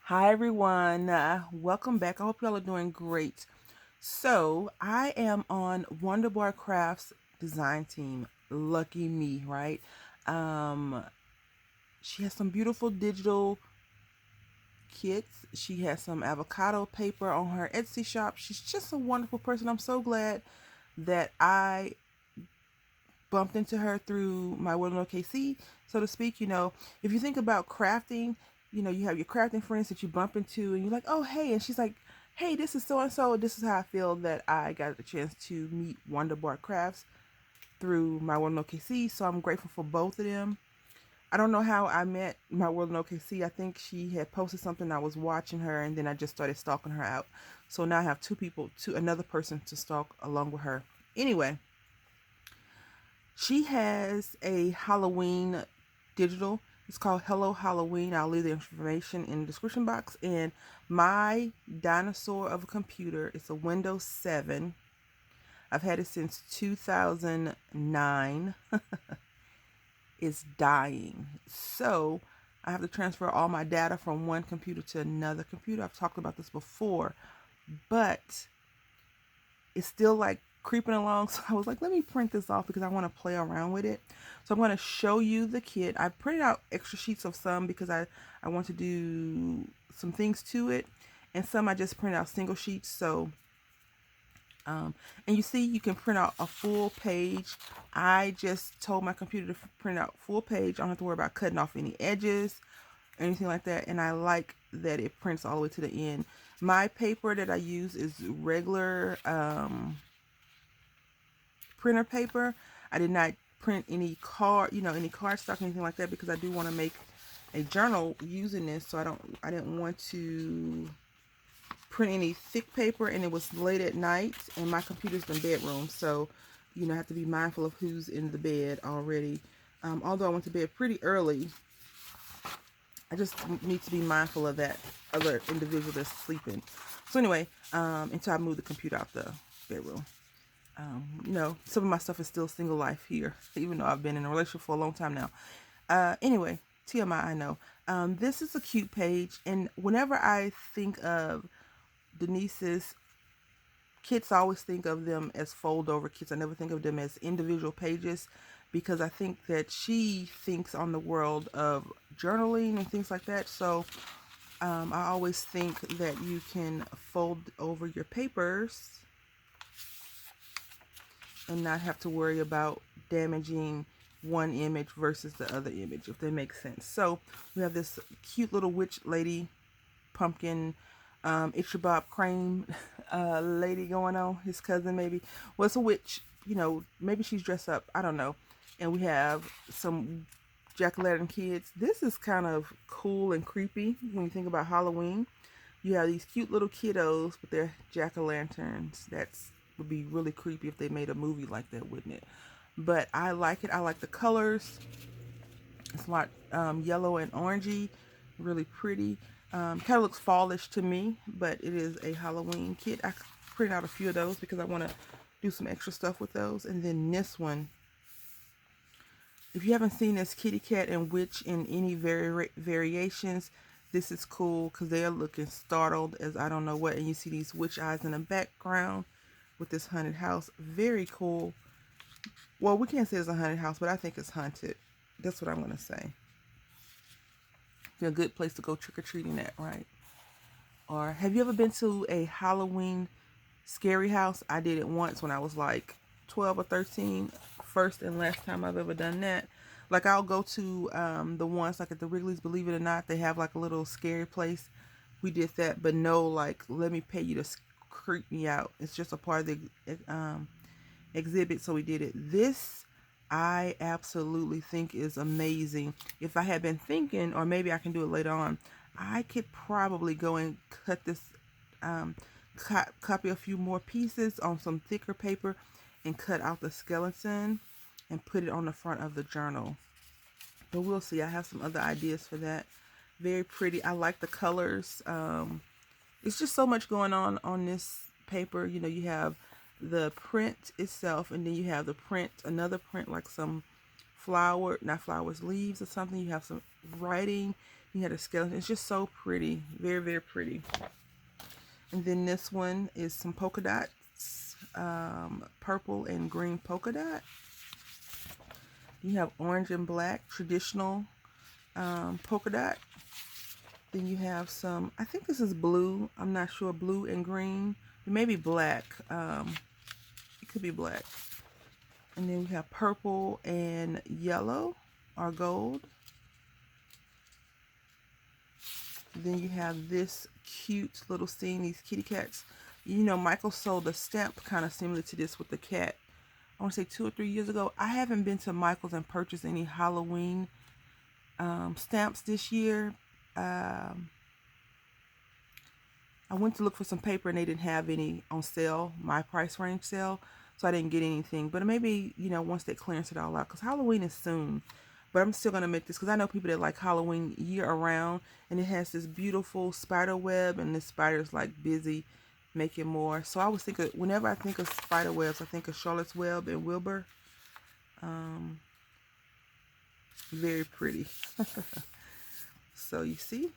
Hi everyone, welcome back. I hope y'all are doing great. So I am on WondubarCrafts design team. Lucky me, right? Um, she has some beautiful digital kits. She has some avocado paper on her Etsy shop. She's just a wonderful person. I'm so glad that I bumped into her through my World in OKC, so to speak. If you think about crafting, you have your crafting friends that you bump into, and you're like, oh, hey. And she's like, hey, this is so and so. This is how I feel that I got the chance to meet WondubarCrafts through my World in OKC. So I'm grateful for both of them. I don't know how I met my World in OKC. I think she had posted something. I was watching her, and then I just started stalking her out. So now I have another person to stalk along with her. Anyway, she has a Halloween digital. It's called Hello Halloween. I'll leave the information in the description box. And my dinosaur of a computer, it's a Windows 7. I've had it since 2009. It's dying. So I have to transfer all my data from one computer to another computer. I've talked about this before, but it's still like creeping along. So I was like, let me print this off because I want to play around with it. So I'm going to show you the kit. I printed out extra sheets of some because I want to do some things to it. And some I just print out single sheets. So, and you see, you can print out a full page. I just told my computer to print out full page. I don't have to worry about cutting off any edges or anything like that. And I like that it prints all the way to the end. My paper that I use is regular printer paper. I did not print any any cardstock or anything like that because I do want to make a journal using this. So I didn't want to print any thick paper, and it was late at night and my computer's in the bedroom. So, I have to be mindful of who's in the bed already. Although I went to bed pretty early, I just need to be mindful of that other individual that's sleeping. So anyway, until I move the computer out the bedroom. Some of my stuff is still single life here, even though I've been in a relationship for a long time now. Anyway, TMI, I know. This is a cute page, and whenever I think of Denise's kits, I always think of them as fold over kits. I never think of them as individual pages because I think that she thinks on the world of journaling and things like that. So I always think that you can fold over your papers and not have to worry about damaging one image versus the other image, if that makes sense. So we have this cute little witch lady, pumpkin, it's your Bob Crane lady going on, his cousin maybe. Well, it's a witch, maybe she's dressed up, I don't know. And we have some jack-o'-lantern kids. This is kind of cool and creepy when you think about Halloween. You have these cute little kiddos with their jack-o'-lanterns. Would be really creepy if they made a movie like that, wouldn't it? But I like it. I like the colors. It's a lot yellow and orangey, really pretty. Kind of looks fallish to me, but it is a Halloween kit. I print out a few of those because I want to do some extra stuff with those. And then this one, if you haven't seen this kitty cat and witch in any variations, this is cool because they are looking startled as I don't know what. And you see these witch eyes in the background with this haunted house. Very cool. Well, we can't say it's a haunted house, but I think it's haunted. That's what I'm going to say. A good place to go trick-or-treating at, right? Or have you ever been to a Halloween scary house? I did it once when I was like 12 or 13. First and last time I've ever done that. Like I'll go to the ones like at the Wrigley's, believe it or not, they have like a little scary place. We did that, but no, like, let me pay you to creep me out. It's just a part of the exhibit, so we did it. This I absolutely think is amazing. If I had been thinking, or maybe I can do it later on, I could probably go and cut this, copy a few more pieces on some thicker paper and cut out the skeleton and put it on the front of the journal. But we'll see. I have some other ideas for that. Very pretty. I like the colors. It's just so much going on this paper. You have the print itself, and then you have the print, another print like some not flowers, leaves or something. You have some writing. He had a skeleton. It's just so pretty. Very, very pretty. And then this one is some polka dots. Purple and green polka dot. You have orange and black traditional polka dot. Then you have some, I think this is blue. I'm not sure. Blue and green. It may be black. It could be black. And then we have purple and yellow or gold. Then you have this cute little scene, these kitty cats. You know, Michael sold a stamp kind of similar to this with the cat. I want to say 2 or 3 years ago. I haven't been to Michael's and purchased any Halloween stamps this year. I went to look for some paper and they didn't have any on sale, my price range sale. So I didn't get anything. But maybe, you know, once they clearance it all out. Because Halloween is soon. But I'm still going to make this because I know people that like Halloween year around. And it has this beautiful spider web. And this spider's like busy making more. So I was thinking, whenever I think of spider webs, I think of Charlotte's Web and Wilbur. Very pretty. So you see.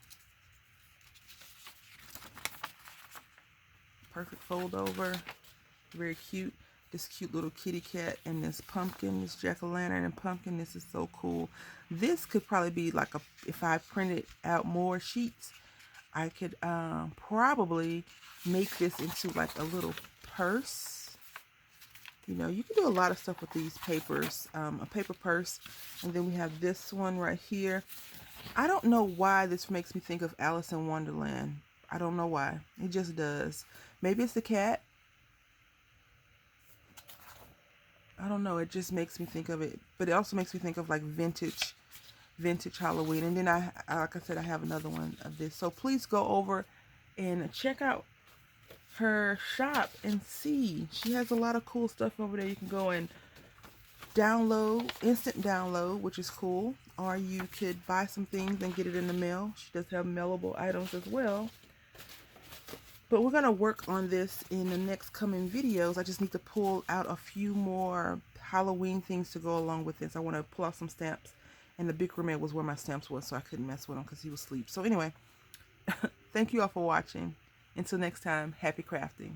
Perfect fold over. Very cute. This cute little kitty cat and this pumpkin, this jack-o'-lantern and pumpkin. This is so cool. This could probably be like a, if I printed out more sheets, I could probably make this into like a little purse. You know, you can do a lot of stuff with these papers. A paper purse. And then we have this one right here. I don't know why this makes me think of Alice in Wonderland. I don't know why. It just does. Maybe it's the cat. I don't know. It just makes me think of it. But it also makes me think of like vintage Halloween. And then like I said, I have another one of this. So please go over and check out her shop and see. She has a lot of cool stuff over there. You can go and download, instant download, which is cool. Or you could buy some things and get it in the mail. She does have mailable items as well. But we're going to work on this in the next coming videos. I just need to pull out a few more Halloween things to go along with this. I want to pull out some stamps. And the big roommate was where my stamps was, so I couldn't mess with him because he was asleep. So anyway, thank you all for watching. Until next time, happy crafting.